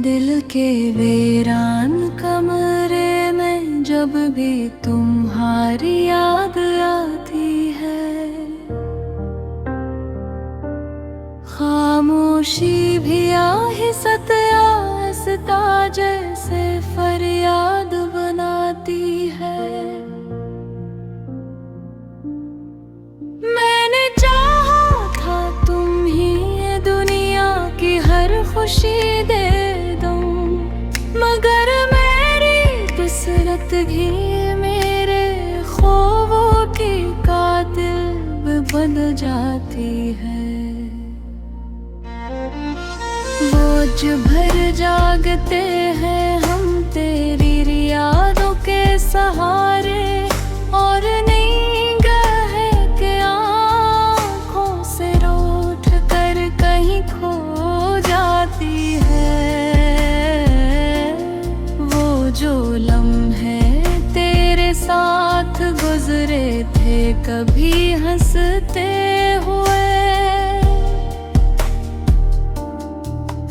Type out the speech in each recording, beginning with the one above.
दिल के वीरान कमरे में जब भी तुम्हारी याद आती है, खामोशी भी आहिस्ता आहिस्ता जैसे फरियाद बनाती है। मैंने चाहा था तुम ही ये दुनिया की हर खुशी दे दो, मगर मेरी किस्मत भी मेरे ख्वाबों की कातिल बन जाती है। बोझ भर जागते हैं हम तेरी यादों के सहारे, और नहीं गए के आँखों से रूठ कर कहीं खो जाती है। वो जो लम्हे तेरे साथ गुजरे थे कभी हंसते हुए,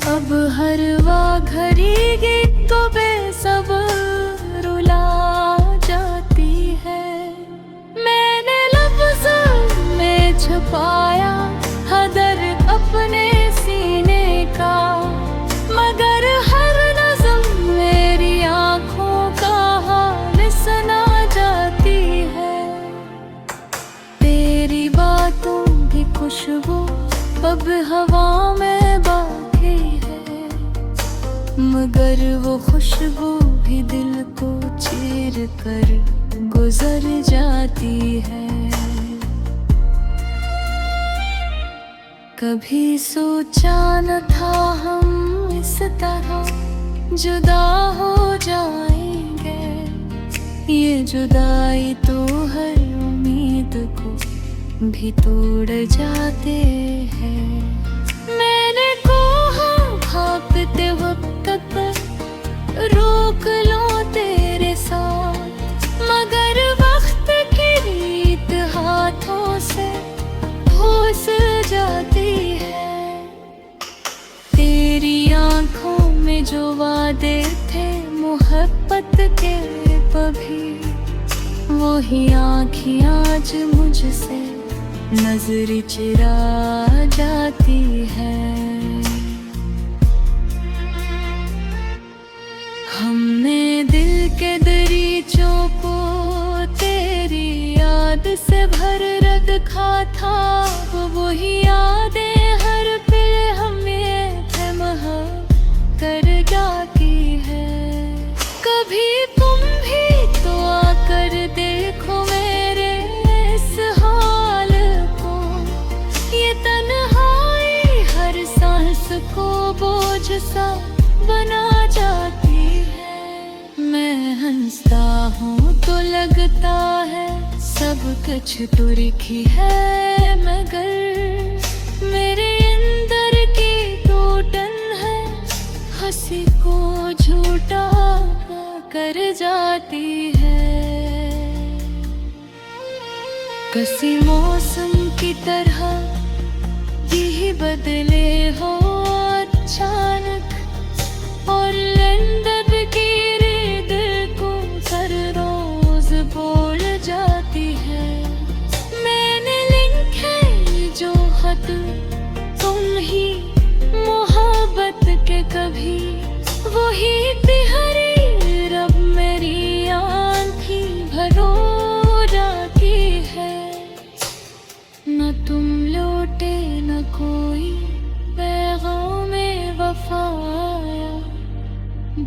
अब हर घड़ी गीतों बेसब्र रुला जाती है। मैंने लफ्ज़ों में छुपाया हदर अपने सीने का, मगर हर नज़म मेरी आँखों का हाल सुना जाती है। तेरी बातों की खुशबू अब हवा में बाकी है, मगर वो खुशबू भी दिल को चीर कर गुजर जाती है। कभी सोचा न था हम इस तरह जुदा हो जाएंगे, ये जुदाई तो हर उम्मीद को भी तोड़ जाते हैं। मैंने कोहा भागते वक्त रोक लो तेरे साथ, मगर वक्त की रीत हाथों से घुस जाती है। तेरी आंखों में जो वादे थे मोहब्बत के कभी, वही आँखें आज मुझसे नजर चिरा जाती है। हमने दिल के दरीचों को तेरी याद से भर रखा था, वही यादें हर पल हमें थमह कर जाती है। कभी तुम भी तो आकर देखो मेरे इस हाल को, ये तन्हाई हर सांस को बोझ सा बना जाती है। मैं हंसता हूँ तो लगता है सब कुछ तुर्की है, मगर मेरे अंदर की टूटन है हंसी को झूठा कर जाती है। किसी मौसम की तरह भी बदले हो अचानक, और लंदन की दिल को हर रोज बोल जाती है। मैंने लिखे जो खत तुम ही मोहब्बत के कभी, वही तिहरी रब मेरी आँखें भरो जाती है। न तुम लौटे न कोई पैगाम वफा आया,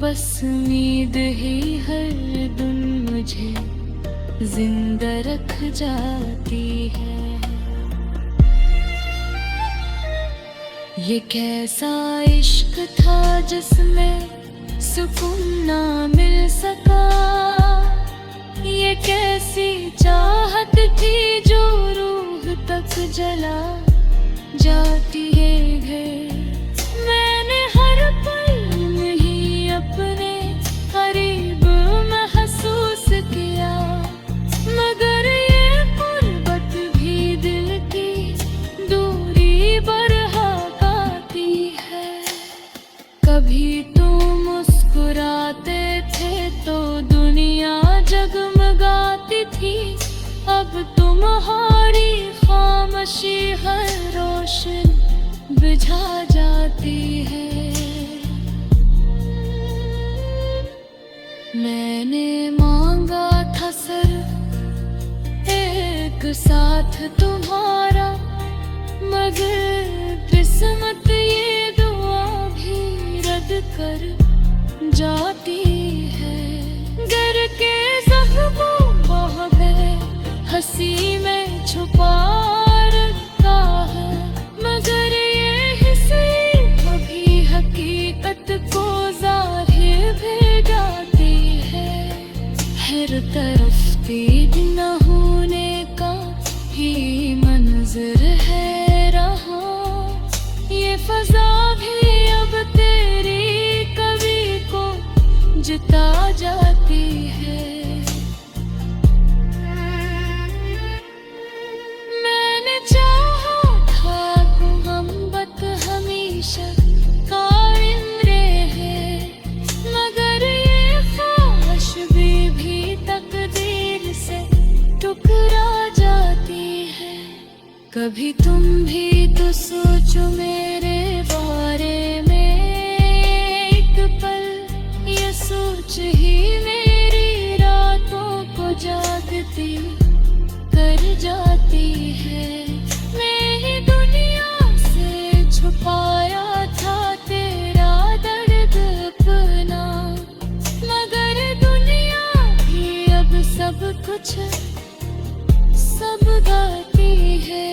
बस उम्मीद ही हर दिन मुझे जिंदा रख जाती है। ये कैसा इश्क था जिसमें सुकून ना मिल सका, ये कैसी चाहत थी जो रूह तक जला जाती है घर। मैंने हर पल में ही अपने करीब महसूस किया, मगर ये गुर्बत भी दिल की दूरी बढ़ा पाती है। कभी तो मुस्कुराते थे तो दुनिया जगमगाती थी। अब तुम्हारी खामोशी हर रोशन बुझा जाती है। मैंने मांगा था सिर्फ एक साथ तुम्हारा, मगर किस्मत ये दुआ भी रद्द कर जाती है। डर के जख्मों बह हंसी में छुपा रखा है, मगर ये हिस्से कभी हकीकत को जाहिर भी जाती है। हर तरफ तीर न होने का ही मंजर है रहा, ये फजा भी अब तेरी कवि को जिता जाती है। मैंने चाहा था मोहब्बत हमेशा कायम रहे, मगर ये ख्वाहिश भी तकदीर से टुकरा जाती है। कभी तुम भी तो सोचो मेरे बारे में एक पल, ये सोच ही मेरी रातों को जागती कर जाती है। मैं दुनिया से छुपाया था तेरा दर्द अपना, मगर दुनिया भी अब सब कुछ सब गाती है।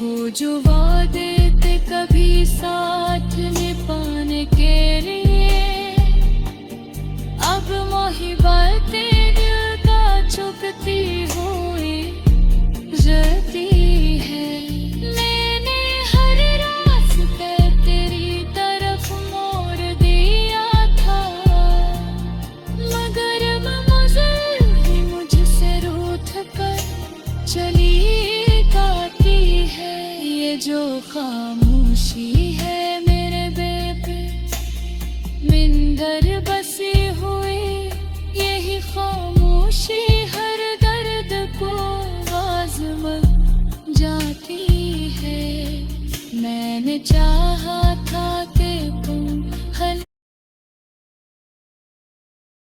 वो जो वादे थे कभी साथ निभाने के लिए, अब मोहब्बतें दिल का चुभती हुई जलती है। मैंने हर रास्ते तेरी तरफ मोड़ दिया था, मगर मंजिल ही मुझसे रूठ कर चली जाती है। ये जो खामोशी है मेरे बेबे मिंदर